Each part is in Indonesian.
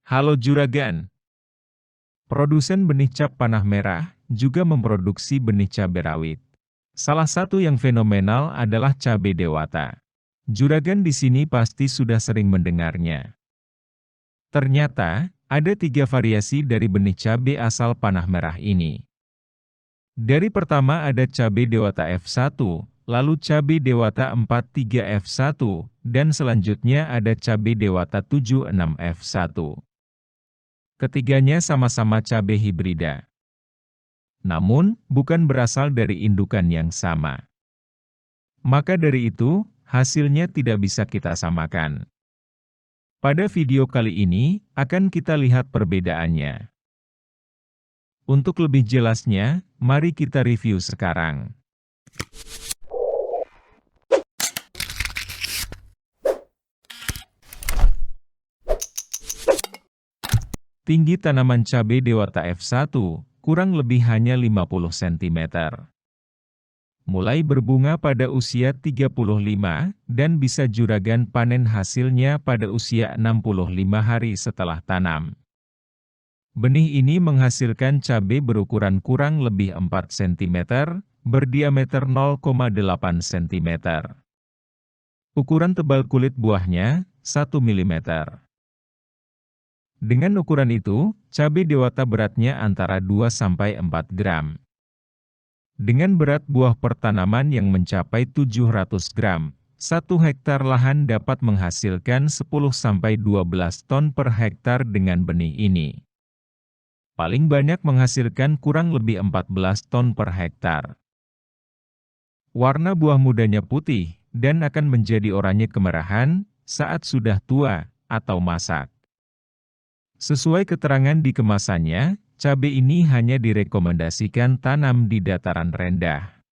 Halo Juragan, produsen benih cap panah merah juga memproduksi benih cabai rawit. Salah satu yang fenomenal adalah cabai dewata. Juragan di sini pasti sudah sering mendengarnya. Ternyata, ada 3 variasi dari benih cabai asal panah merah ini. Dari pertama ada cabai dewata F1, lalu cabai dewata 43 F1, dan selanjutnya ada cabai dewata 76 F1. Ketiganya sama-sama cabai hibrida. Namun, bukan berasal dari indukan yang sama. Maka dari itu, hasilnya tidak bisa kita samakan. Pada video kali ini, akan kita lihat perbedaannya. Untuk lebih jelasnya, mari kita review sekarang. Tinggi tanaman cabai dewata F1, kurang lebih hanya 50 cm. Mulai berbunga pada usia 35, dan bisa juragan panen hasilnya pada usia 65 hari setelah tanam. Benih ini menghasilkan cabai berukuran kurang lebih 4 cm, berdiameter 0,8 cm. Ukuran tebal kulit buahnya, 1 mm. Dengan ukuran itu, cabai dewata beratnya antara 2–4 gram. Dengan berat buah per tanaman yang mencapai 700 gram, 1 hektar lahan dapat menghasilkan 10–12 ton per hektar dengan benih ini. Paling banyak menghasilkan kurang lebih 14 ton per hektar. Warna buah mudanya putih, dan akan menjadi oranye kemerahan saat sudah tua atau masak. Sesuai keterangan di kemasannya, cabai ini hanya direkomendasikan tanam di dataran rendah.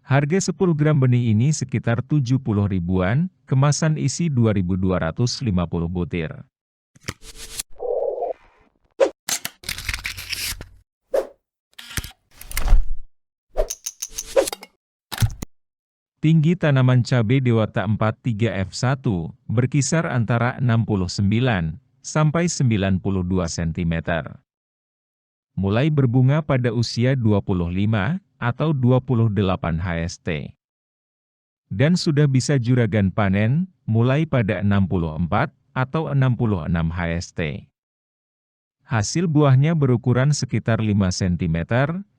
Harga 10 gram benih ini sekitar 70 ribuan, kemasan isi 2.250 butir. Tinggi tanaman cabai dewata 43 F1 berkisar antara 69–92 cm. Mulai berbunga pada usia 25 atau 28 HST. Dan sudah bisa juragan panen mulai pada 64 atau 66 HST. Hasil buahnya berukuran sekitar 5 cm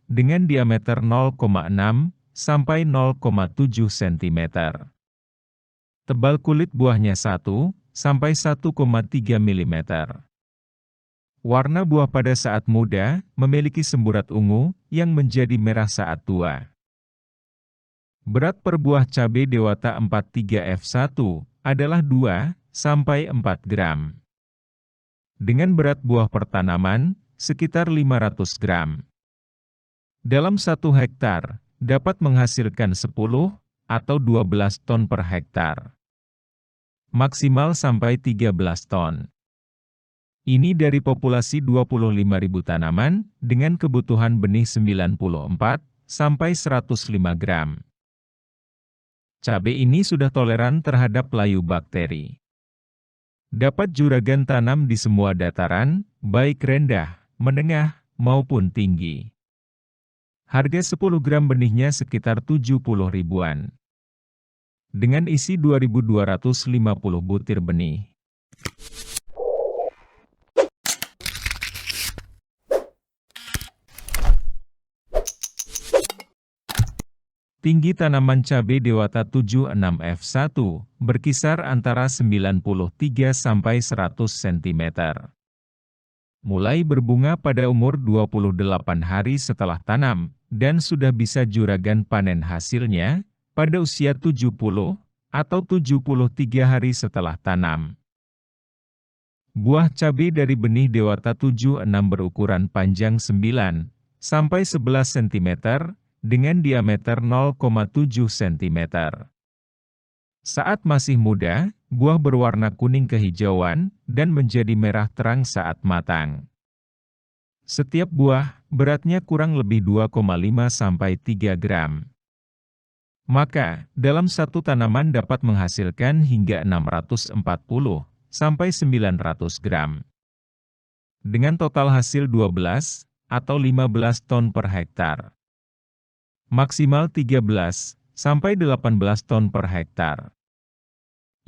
dengan diameter 0,6–0,7 cm. Tebal kulit buahnya 1–1,3 mm. Warna buah pada saat muda memiliki semburat ungu yang menjadi merah saat tua. Berat per buah cabai dewata 43 F1 adalah 2–4 gram. Dengan berat buah per tanaman sekitar 500 gram. Dalam 1 hektar, dapat menghasilkan 10 atau 12 ton per hektar. Maksimal sampai 13 ton. Ini dari populasi 25.000 tanaman, dengan kebutuhan benih 94–105 gram. Cabai ini sudah toleran terhadap layu bakteri. Dapat juragan tanam di semua dataran, baik rendah, menengah, maupun tinggi. Harga 10 gram benihnya sekitar 70 ribuan. Dengan isi 2.250 butir benih. Tinggi tanaman cabai dewata 76 F1 berkisar antara 93–100 cm. Mulai berbunga pada umur 28 hari setelah tanam, dan sudah bisa juragan panen hasilnya pada usia 70 atau 73 hari setelah tanam. Buah cabai dari benih dewata 76 berukuran panjang 9–11 cm, dengan diameter 0,7 cm. Saat masih muda, buah berwarna kuning kehijauan, dan menjadi merah terang saat matang. Setiap buah, beratnya kurang lebih 2,5–3 gram. Maka, dalam satu tanaman dapat menghasilkan hingga 640–900 gram. dengan total hasil 12 atau 15 ton per hektar. Maksimal 13 sampai 18 ton per hektar.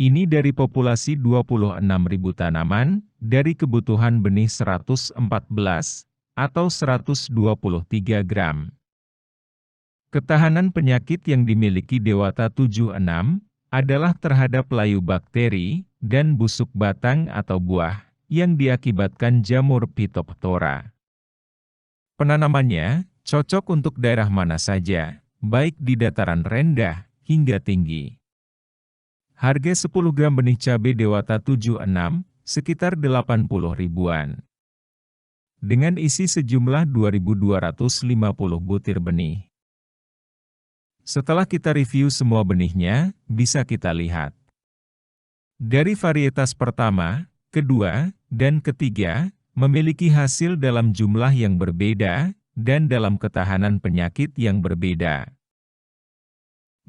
Ini dari populasi 26.000 tanaman, dari kebutuhan benih 114 atau 123 gram. Ketahanan penyakit yang dimiliki Dewata 76 adalah terhadap layu bakteri dan busuk batang atau buah yang diakibatkan jamur Phytophthora. Penanamannya cocok untuk daerah mana saja, baik di dataran rendah hingga tinggi. Harga 10 gram benih cabai Dewata 76 sekitar 80 ribuan. Dengan isi sejumlah 2.250 butir benih. Setelah kita review semua benihnya, bisa kita lihat. Dari varietas pertama, kedua, dan ketiga, memiliki hasil dalam jumlah yang berbeda, dan dalam ketahanan penyakit yang berbeda.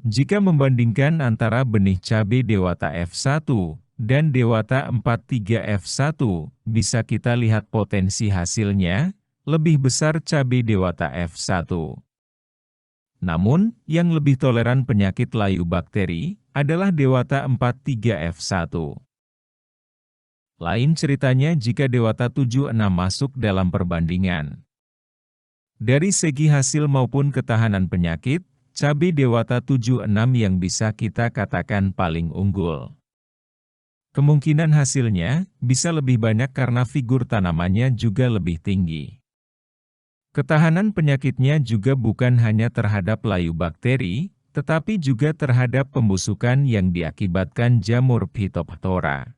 Jika membandingkan antara benih cabai Dewata F1 dan Dewata 43 F1, bisa kita lihat potensi hasilnya lebih besar cabai Dewata F1. Namun, yang lebih toleran penyakit layu bakteri adalah Dewata 43 F1. Lain ceritanya jika Dewata 76 masuk dalam perbandingan. Dari segi hasil maupun ketahanan penyakit, cabai Dewata 76 yang bisa kita katakan paling unggul. Kemungkinan hasilnya bisa lebih banyak karena figur tanamannya juga lebih tinggi. Ketahanan penyakitnya juga bukan hanya terhadap layu bakteri, tetapi juga terhadap pembusukan yang diakibatkan jamur Phytophthora.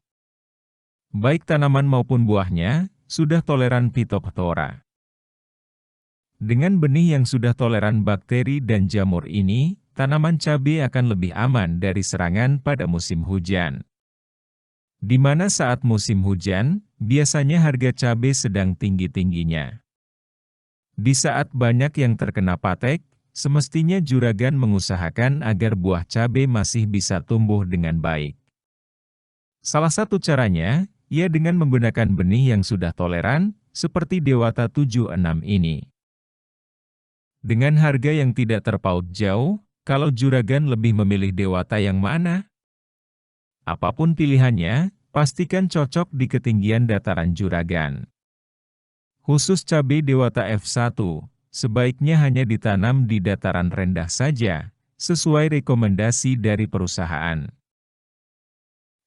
Baik tanaman maupun buahnya sudah toleran Phytophthora. Dengan benih yang sudah toleran bakteri dan jamur ini, tanaman cabai akan lebih aman dari serangan pada musim hujan. Di mana saat musim hujan, biasanya harga cabai sedang tinggi-tingginya. Di saat banyak yang terkena patek, semestinya juragan mengusahakan agar buah cabai masih bisa tumbuh dengan baik. Salah satu caranya, ya dengan menggunakan benih yang sudah toleran, seperti Dewata 76 ini. Dengan harga yang tidak terpaut jauh, kalau juragan lebih memilih Dewata yang mana? Apapun pilihannya, pastikan cocok di ketinggian dataran juragan. Khusus cabai Dewata F1, sebaiknya hanya ditanam di dataran rendah saja, sesuai rekomendasi dari perusahaan.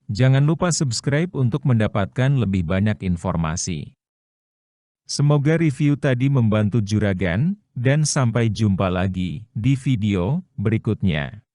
Jangan lupa subscribe untuk mendapatkan lebih banyak informasi. Semoga review tadi membantu juragan, dan sampai jumpa lagi di video berikutnya.